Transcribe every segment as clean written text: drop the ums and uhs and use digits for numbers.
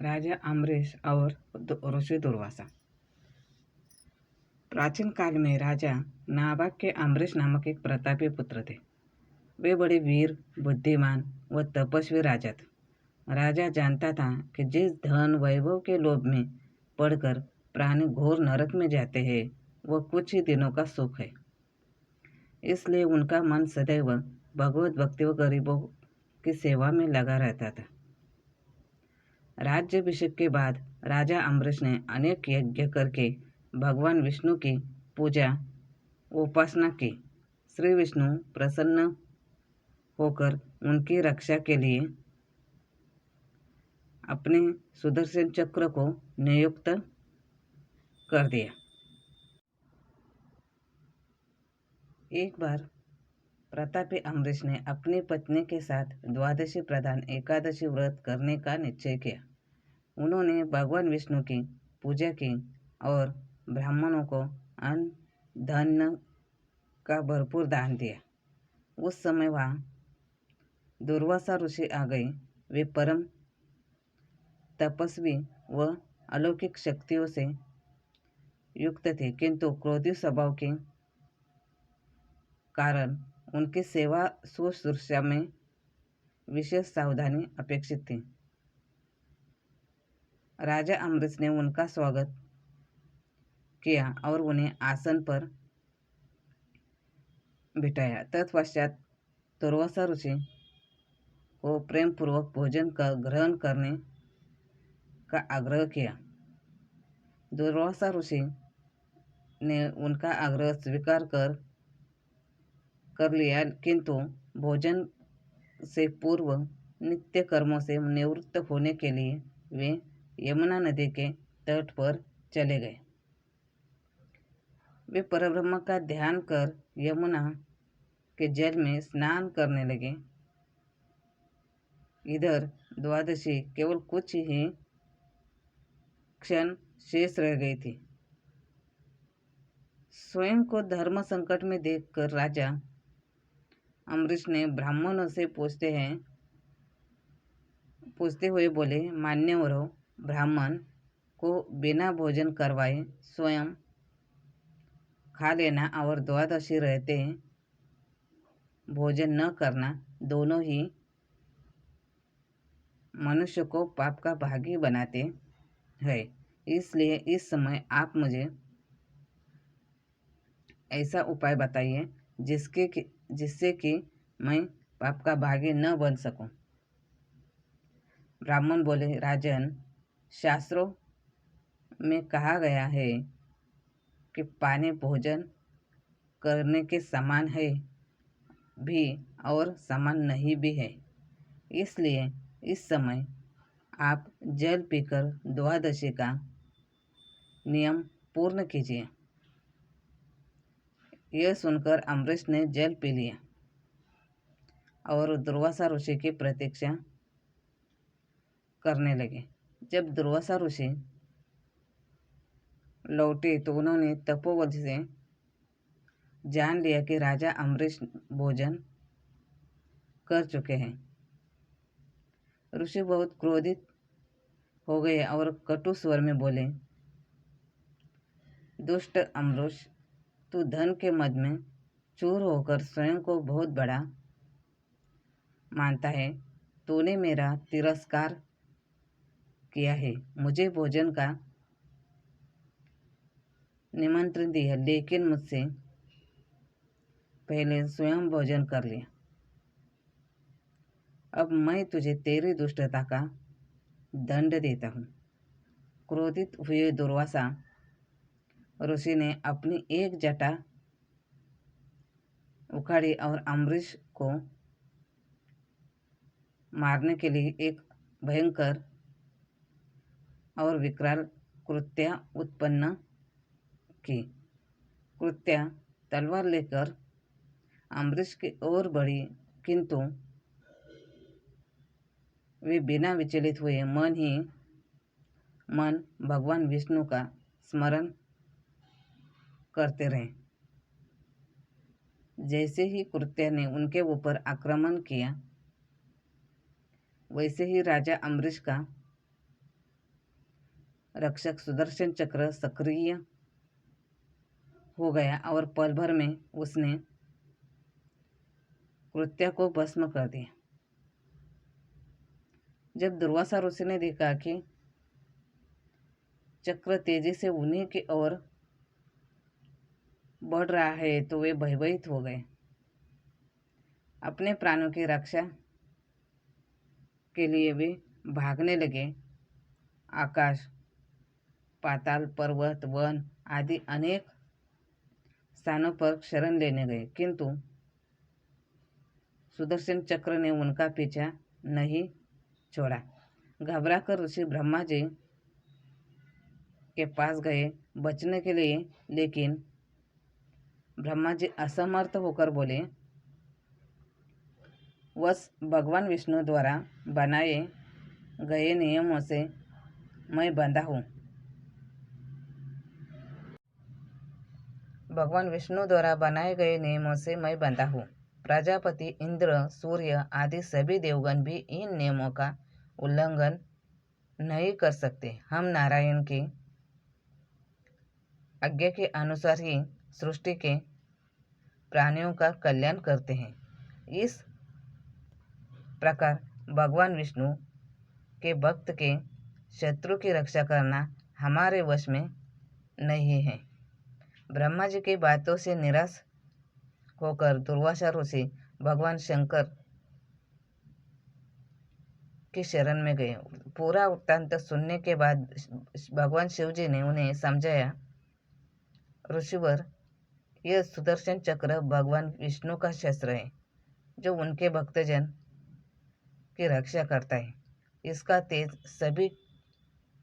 राजा अम्बरीश और ऋषि दुर्वासा। प्राचीन काल में राजा नाभाग के अम्बरीश नामक एक प्रतापी पुत्र थे। वे बड़े वीर, बुद्धिमान व तपस्वी राजा थे। राजा जानता था कि जिस धन वैभव के लोभ में पड़कर प्राणी घोर नरक में जाते हैं वह कुछ ही दिनों का सुख है। इसलिए उनका मन सदैव भगवत भक्ति व गरीबों की सेवा में लगा रहता था। राज्याभिषेक के बाद राजा अम्बरीश ने अनेक यज्ञ करके भगवान विष्णु की पूजा उपासना की। श्री विष्णु प्रसन्न होकर उनकी रक्षा के लिए अपने सुदर्शन चक्र को नियुक्त कर दिया। एक बार प्रतापी अम्बरीश ने अपनी पत्नी के साथ द्वादशी प्रधान एकादशी व्रत करने का निश्चय किया। उन्होंने भगवान विष्णु की पूजा की और ब्राह्मणों को अन्न धन का भरपूर दान दिया। उस समय वहाँ दुर्वासा ऋषि आ गए। वे परम तपस्वी व अलौकिक शक्तियों से युक्त थे, किंतु क्रोधी स्वभाव के कारण उनकी सेवा शुश्रूषा में विशेष सावधानी अपेक्षित थी। राजा अम्बरीश ने उनका स्वागत किया और उन्हें आसन पर बिठाया। तत्पश्चात दुर्वासा ऋषि को प्रेम पूर्वक भोजन का ग्रहण करने का आग्रह किया। दुर्वासा ऋषि ने उनका आग्रह स्वीकार कर लिया, किंतु भोजन से पूर्व नित्य कर्मों से निवृत्त होने के लिए वे यमुना नदी के तट पर चले गए। वे परब्रह्म का ध्यान कर यमुना के जल में स्नान करने लगे। इधर द्वादशी केवल कुछ ही क्षण शेष रह गई थी। स्वयं को धर्म संकट में देखकर राजा अम्बरीश ने ब्राह्मणों से पूछते हुए बोले, मान्यवरों, ब्राह्मण को बिना भोजन करवाए स्वयं खा लेना और द्वादशी रहते भोजन न करना दोनों ही मनुष्य को पाप का भागी बनाते हैं। इसलिए इस समय आप मुझे ऐसा उपाय बताइए जिससे कि मैं पाप का भागी न बन सकूं। ब्राह्मण बोले, राजन, शास्त्रों में कहा गया है कि पानी भोजन करने के समान है भी और समान नहीं भी है। इसलिए इस समय आप जल पीकर द्वादशी का नियम पूर्ण कीजिए। यह सुनकर अम्बरीश ने जल पी लिया और दुर्वासा ऋषि की प्रतीक्षा करने लगे। जब दुर्वासा ऋषि लौटे तो उन्होंने तपोबल से जान लिया कि राजा अम्बरीश भोजन कर चुके हैं। ऋषि बहुत क्रोधित हो गए और कटु स्वर में बोले, दुष्ट अम्बरीश, तू धन के मद में चूर होकर स्वयं को बहुत बड़ा मानता है। तूने मेरा तिरस्कार किया है, मुझे भोजन का निमंत्रण दिया, लेकिन मुझसे पहले स्वयं भोजन कर लिया। अब मैं तुझे तेरी दुष्टता का दंड देता हूँ। क्रोधित हुए दुर्वासा ऋषि ने अपनी एक जटा उखाड़ी और अम्बरीश को मारने के लिए एक भयंकर और विकराल कृत्या उत्पन्न की। कृत्या तलवार लेकर अम्बरीश की ओर बढ़ी, किंतु वे बिना विचलित हुए मन ही मन भगवान विष्णु का स्मरण करते रहे। जैसे ही कृत्या ने उनके ऊपर आक्रमण किया, वैसे ही राजा अम्बरीश का रक्षक सुदर्शन चक्र सक्रिय हो गया और पल भर में उसने कृत्य को भस्म कर दिया। जब दुर्वासा ऋषि ने देखा कि चक्र तेजी से उन्हीं की ओर बढ़ रहा है तो वे भयभीत हो गए। अपने प्राणों की रक्षा के लिए वे भागने लगे। आकाश, पाताल, पर्वत, वन आदि अनेक स्थानों पर शरण लेने गए, किंतु सुदर्शन चक्र ने उनका पीछा नहीं छोड़ा। घबराकर ऋषि ब्रह्मा जी के पास गए बचने के लिए, लेकिन ब्रह्मा जी असमर्थ होकर बोले, बस भगवान विष्णु द्वारा बनाए गए नियमों से मैं बंधा हूँ। भगवान विष्णु द्वारा बनाए गए नियमों से मैं बंधा हूँ। प्रजापति, इंद्र, सूर्य आदि सभी देवगण भी इन नियमों का उल्लंघन नहीं कर सकते। हम नारायण की आज्ञा के अनुसार ही सृष्टि के प्राणियों का कल्याण करते हैं। इस प्रकार भगवान विष्णु के भक्त के शत्रु की रक्षा करना हमारे वश में नहीं है। ब्रह्मा जी की बातों से निराश होकर दुर्वासा ऋषि भगवान शंकर की शरण में गए। पूरा वृत्तांत सुनने के बाद भगवान शिव जी ने उन्हें समझाया, ऋषिवर, यह सुदर्शन चक्र भगवान विष्णु का शस्त्र है जो उनके भक्तजन की रक्षा करता है। इसका तेज सभी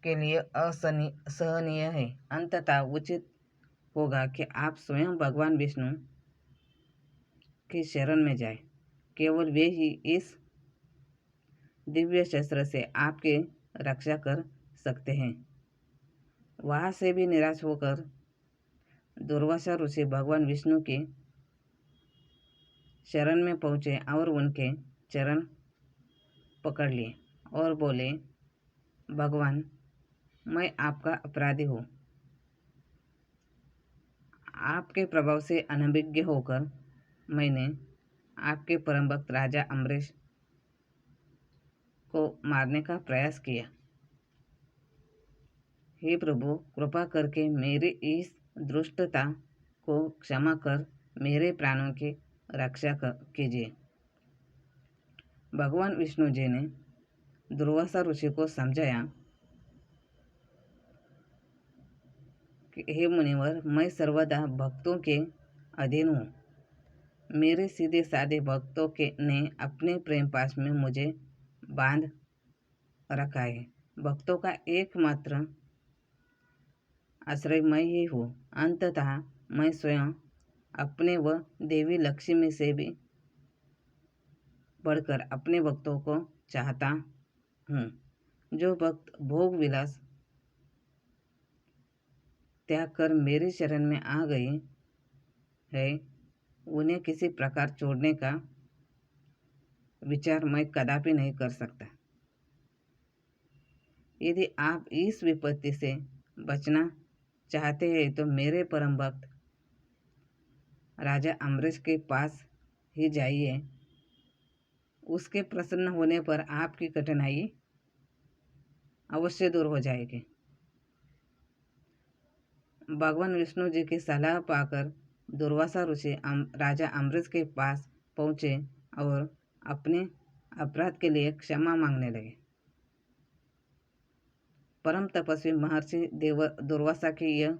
के लिए असहनीय है। अंततः उचित होगा कि आप स्वयं भगवान विष्णु की शरण में जाएं। केवल वे ही इस दिव्य शस्त्र से आपकी रक्षा कर सकते हैं। वहां से भी निराश होकर दुर्वासा ऋषि भगवान विष्णु की शरण में पहुंचे और उनके चरण पकड़ लिए और बोले, भगवान, मैं आपका अपराधी हूँ। आपके प्रभाव से अनभिज्ञ होकर मैंने आपके परम भक्त राजा अम्बरीश को मारने का प्रयास किया। हे प्रभु, कृपा करके मेरी इस दुष्टता को क्षमा कर मेरे प्राणों की रक्षा कीजिए। भगवान विष्णु जी ने दुर्वासा ऋषि को समझाया कि हे मुनिवर, मैं सर्वदा भक्तों के अधीन हूँ। मेरे सीधे साधे भक्तों के ने अपने प्रेम पाश में मुझे बांध रखा है। भक्तों का एकमात्र आश्रय मैं ही हूँ। अंततः मैं स्वयं अपने व देवी लक्ष्मी से भी बढ़कर अपने भक्तों को चाहता हूँ। जो भक्त भोग विलास त्याग कर मेरी शरण में आ गए हैं, उन्हें किसी प्रकार छोड़ने का विचार मैं कदापि नहीं कर सकता। यदि आप इस विपत्ति से बचना चाहते हैं तो मेरे परम भक्त राजा अम्बरीश के पास ही जाइए। उसके प्रसन्न होने पर आपकी कठिनाई अवश्य दूर हो जाएगी। भगवान विष्णु जी की सलाह पाकर दुर्वासा ऋषि राजा अम्बरीश के पास पहुँचे और अपने अपराध के लिए क्षमा मांगने लगे। परम तपस्वी महर्षि दुर्वासा की यह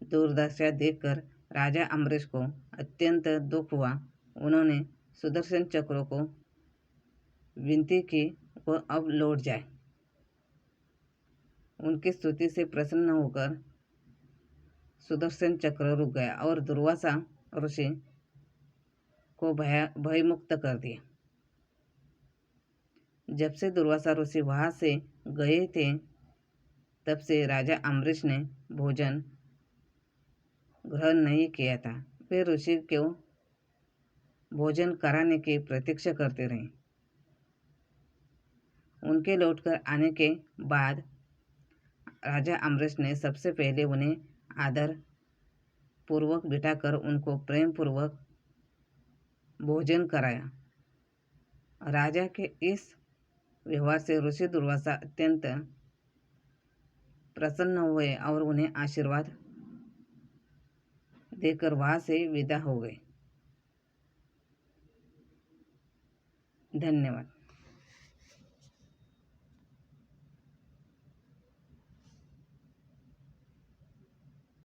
दुर्दशा देखकर राजा अम्बरीश को अत्यंत दुख हुआ। उन्होंने सुदर्शन चक्र को विनती की वह अब लौट जाए। उनकी स्तुति से प्रसन्न होकर सुदर्शन चक्र रुक गया और दुर्वासा ऋषि को भयमुक्त कर दिया। जब से दुर्वासा ऋषि वहां से गए थे तब से राजा अम्बरीश ने भोजन ग्रहण नहीं किया था। वे ऋषि को भोजन कराने की प्रतीक्षा करते रहे। उनके लौटकर आने के बाद राजा अम्बरीश ने सबसे पहले उन्हें आदर पूर्वक बिठाकर उनको प्रेम पूर्वक भोजन कराया। राजा के इस व्यवहार से ऋषि दुर्वासा अत्यंत प्रसन्न हुए और उन्हें आशीर्वाद देकर वहां से विदा हो गए। धन्यवाद।